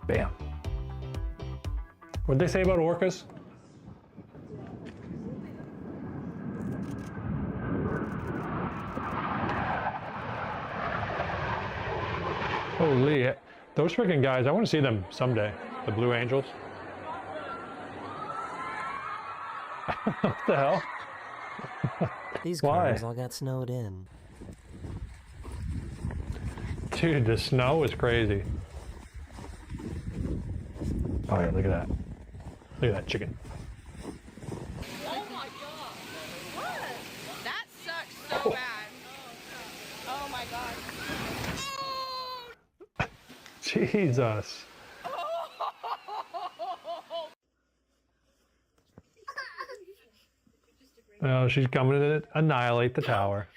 Bam. What'd they say about orcas? Holy, those freaking guys, I want to see them someday. The Blue Angels. What the hell? These Why? cars all got snowed in. Dude, the snow is crazy. Oh yeah, look at that. Look at that chicken. Oh my god. What? That sucks so bad. Oh my god. Jesus. Oh, she's coming to annihilate the tower.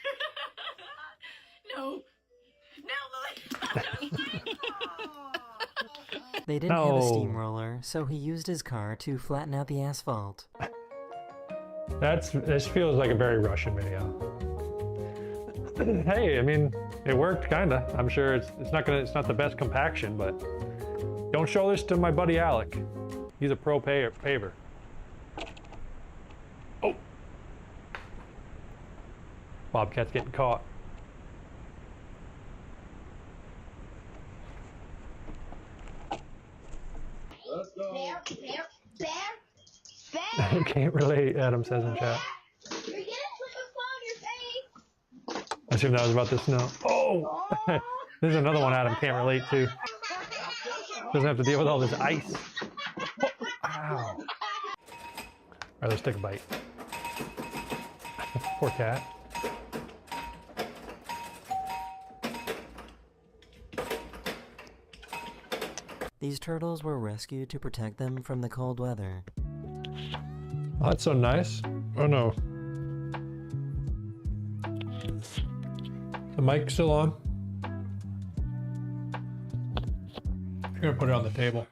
No. No, Lily. They didn't have a No. steamroller, so he used his car to flatten out the asphalt. This feels like a very Russian video. Hey, I mean, it worked kinda. I'm sure it's not the best compaction, but don't show this to my buddy Alec. He's a pro paver. Oh, Bobcat's getting caught. Can't relate, Adam says in chat. I assume that was about the snow. Oh! There's another one Adam can't relate to. Doesn't have to deal with all this ice. Oh, ow. All right, let's take a bite. Poor cat. These turtles were rescued to protect them from the cold weather. Oh, that's so nice. Oh no. The mic's still on. I'm gonna put it on the table.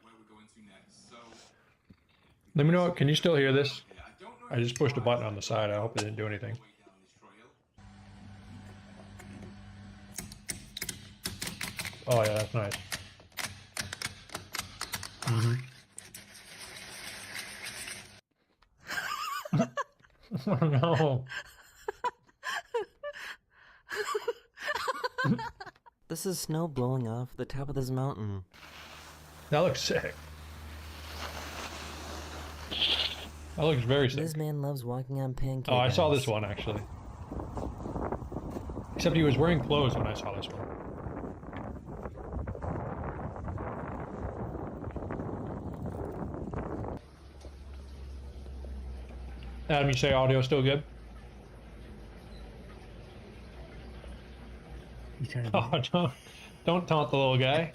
Let me know, can you still hear this? I just pushed a button on the side. I hope it didn't do anything. Oh yeah, that's nice. Oh no. This is snow blowing off the top of this mountain. That looks sick. That looks very sick. This man loves walking on pancakes. Oh, I saw this one actually. Except he was wearing clothes when I saw this one. Adam, you say audio still good? Oh, don't taunt the little guy.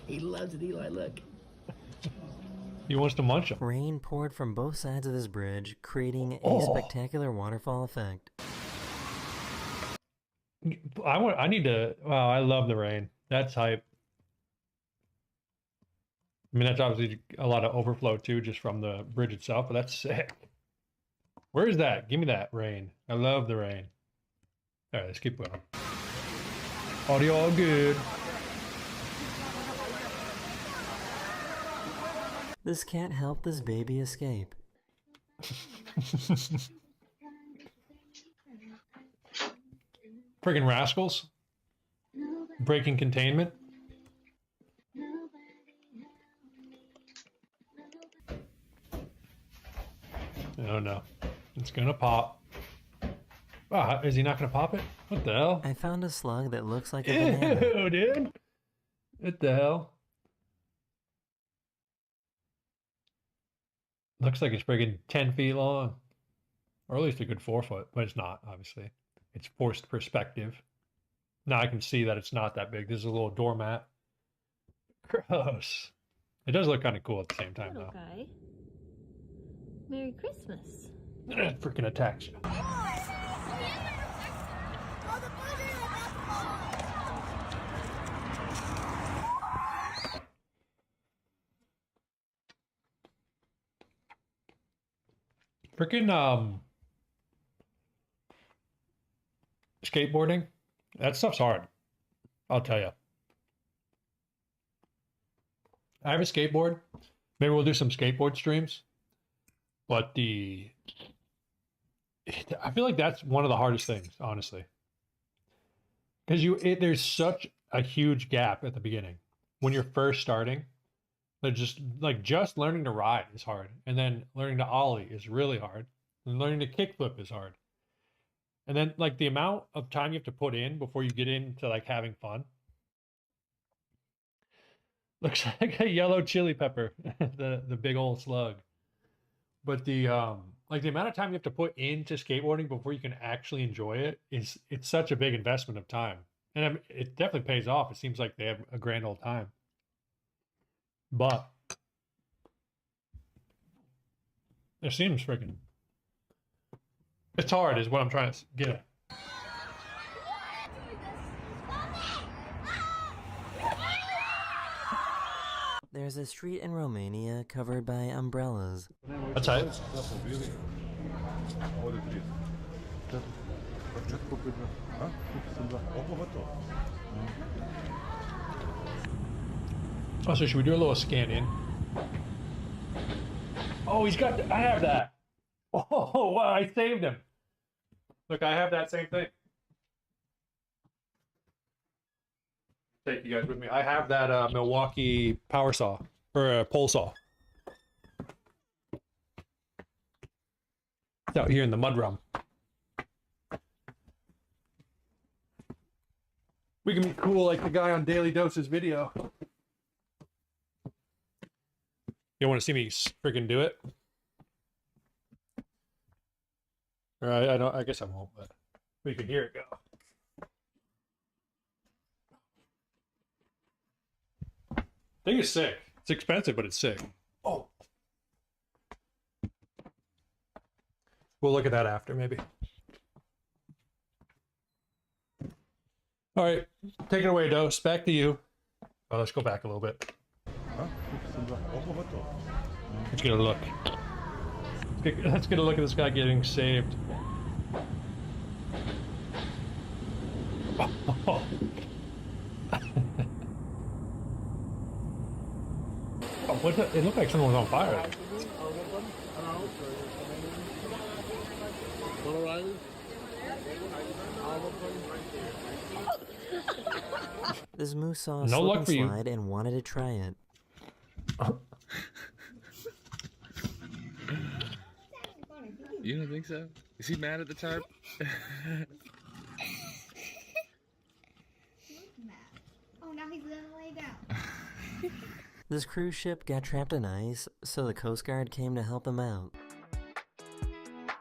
He loves it, Eli, look. He wants to munch him. Rain poured from both sides of this bridge, creating a spectacular waterfall effect. I need to, wow, I love the rain. That's hype. I mean, that's obviously a lot of overflow too, just from the bridge itself, but that's sick. Where is that? Give me that rain. I love the rain. All right, let's keep going. Audio all good. This can't help this baby escape. Friggin' rascals. Breaking containment. Oh no. It's gonna pop. Ah, is he not gonna pop it? What the hell? I found a slug that looks like a banana. Ew, dude. What the hell? Looks like it's friggin' 10 feet long. Or at least a good 4 foot, but it's not, obviously. It's forced perspective. Now I can see that it's not that big. This is a little doormat. Gross. It does look kind of cool at the same time, Little though. guy. Merry Christmas. It freaking attacks you. Freaking skateboarding. That stuff's hard. I'll tell you. I have a skateboard. Maybe we'll do some skateboard streams. But I feel like that's one of the hardest things, honestly. Because there's such a huge gap at the beginning. When you're first starting, just learning to ride is hard. And then learning to ollie is really hard. And learning to kickflip is hard. And then like the amount of time you have to put in before you get into like having fun. Looks like a yellow chili pepper, the big old slug. But the amount of time you have to put into skateboarding before you can actually enjoy it's such a big investment of time. And it definitely pays off. It seems like they have a grand old time. But it seems freaking. It's hard, is what I'm trying to get at. There's a street in Romania covered by umbrellas. That's it. Oh, so should we do a little scan in? Oh, I have that. Oh, wow, I saved him. Look, I have that same thing. Take you guys with me. I have that Milwaukee power saw, or pole saw. It's out here in the mudroom. We can be cool like the guy on Daily Dose's video. You want to see me freaking do it? All right, I guess I won't, but we can hear it go. Thing is sick. It's expensive, but it's sick. Oh. We'll look at that after, maybe. All right, take it away, Dose. Back to you. Oh, let's go back a little bit. Let's get a look. Let's get a look at this guy getting saved. Oh. Oh, what the, it looked like someone was on fire. This moose saw a No slip luck and for you. slide and wanted to try it. You don't think so? Is he mad at the tarp? Oh, now he's gonna lay down. This cruise ship got trapped in ice, so the Coast Guard came to help him out.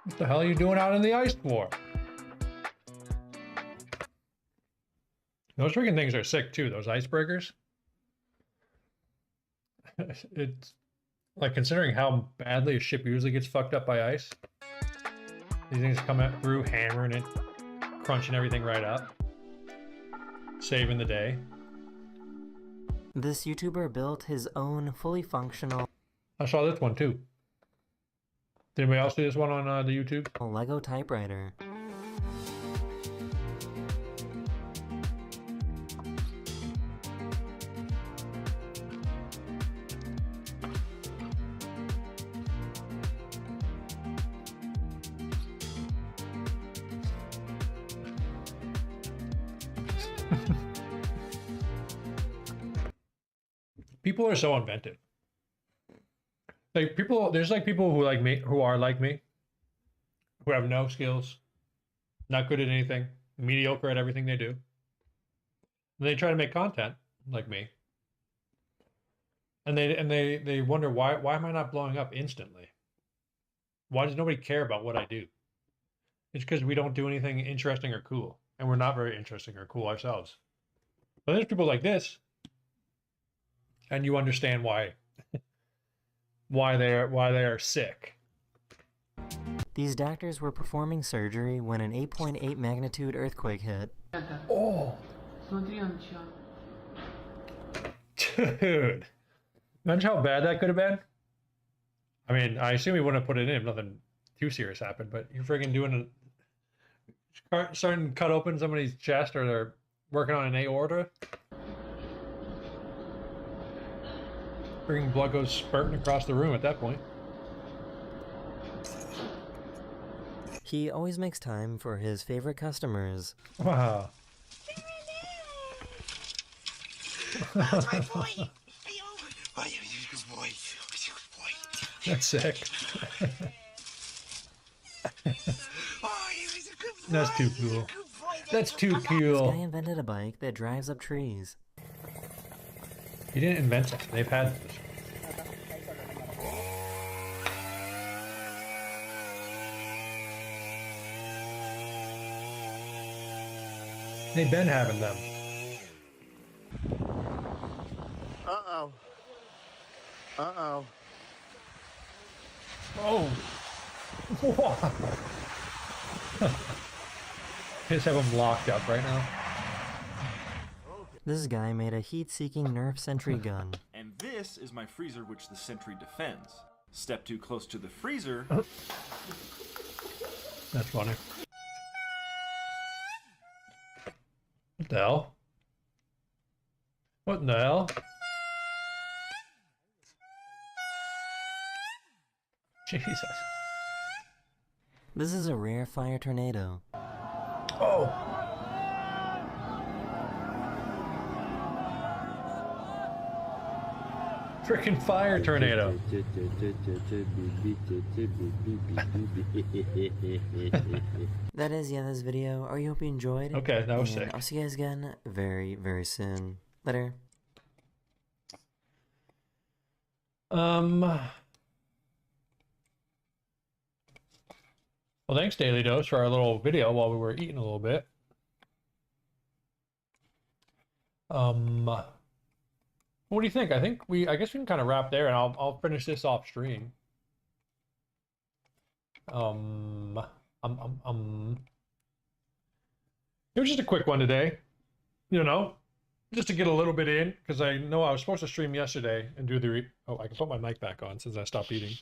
What the hell are you doing out in the ice for? Those freaking things are sick too, those icebreakers. It's like, considering how badly a ship usually gets fucked up by ice. These things come out through, hammering it, crunching everything right up. Saving the day. This YouTuber built his own fully functional I saw this one too. Did anybody else see this one on the YouTube? Lego typewriter. People are so inventive. Like people, there's like people who like me, who are like me, who have no skills, not good at anything, mediocre at everything they do. And they try to make content like me, and they wonder why am I not blowing up instantly? Why does nobody care about what I do? It's because we don't do anything interesting or cool, and we're not very interesting or cool ourselves. But there's people like this, and you understand why they are sick. These doctors were performing surgery when an 8.8 magnitude earthquake hit. Oh, dude! Imagine how bad that could have been. I mean, I assume he wouldn't have put it in if nothing too serious happened. But you're freaking starting to cut open somebody's chest, or they're working on an aorta. Freaking blood goes spurting across the room at that point. He always makes time for his favorite customers. Wow. That's my boy. Hey, oh, you're a good boy. You're a good boy. That's sick. Oh, he was a good boy. That's too cool. That's too This cool. guy invented a bike that drives up trees. He didn't invent it. They've had this. They've been having them. Uh-oh. Uh-oh. Oh. Just have them locked up right now. This guy made a heat-seeking Nerf sentry gun. And this is my freezer which the sentry defends. Step too close to the freezer. That's funny. What the hell? What in the hell? Jesus. This is a rare fire tornado. Oh. Freaking fire tornado. That is, yeah, this video. I hope you enjoyed. Okay, that was and sick. I'll see you guys again very, very soon. Later. Well, thanks, Daily Dose, for our little video while we were eating a little bit. What do you think? I guess we can kind of wrap there, and I'll finish this off stream. It was just a quick one today, you know, just to get a little bit in, because I know I was supposed to stream yesterday and do the oh, I can put my mic back on since I stopped eating.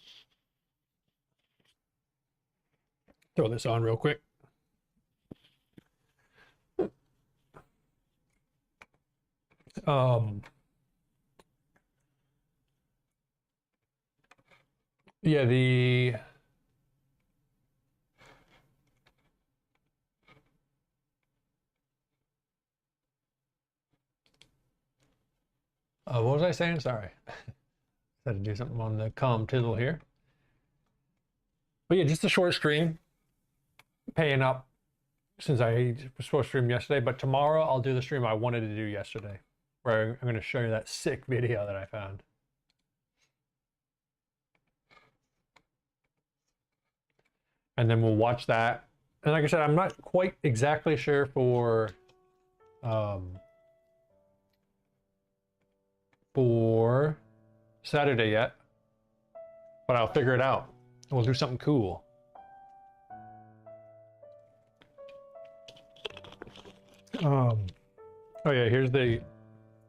Throw this on real quick. Yeah, what was I saying? Sorry. Had to do something on the comm tizzle here. But yeah, just a short stream. Paying up since I was supposed to stream yesterday, but tomorrow I'll do the stream I wanted to do yesterday, where I'm going to show you that sick video that I found. And then we'll watch that. And like I said, I'm not quite exactly sure for Saturday yet, but I'll figure it out. We'll do something cool. Oh yeah, here's the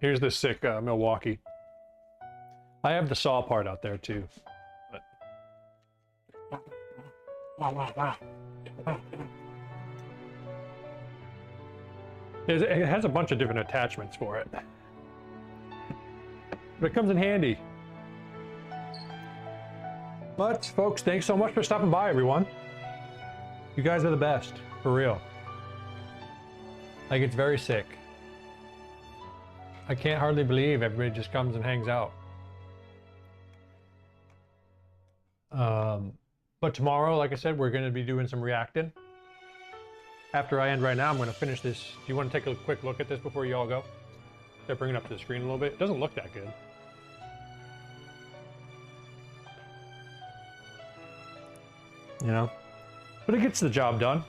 Here's this sick Milwaukee. I have the saw part out there too. But... It has a bunch of different attachments for it. But it comes in handy. But folks, thanks so much for stopping by, everyone. You guys are the best, for real. Like, it's very sick. I can't hardly believe everybody just comes and hangs out. But tomorrow, like I said, we're going to be doing some reacting. After I end right now, I'm going to finish this. Do you want to take a quick look at this before you all go? They're bringing it up to the screen a little bit. It doesn't look that good. You know? But it gets the job done.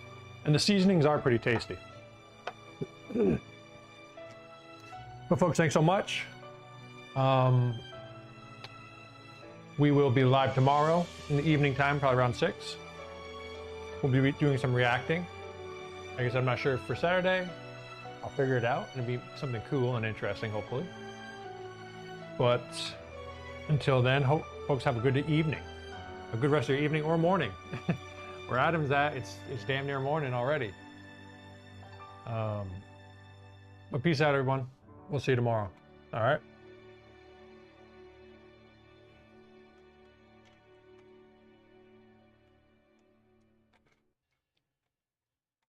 And the seasonings are pretty tasty. But folks, thanks so much. We will be live tomorrow in the evening time, probably around 6. We'll be doing some reacting. I guess I'm not sure for Saturday. I'll figure it out. It'll be something cool and interesting, hopefully. But until then, hope folks have a good evening. A good rest of your evening or morning. Where Adam's at, it's damn near morning already. But peace out, everyone. We'll see you tomorrow. All right?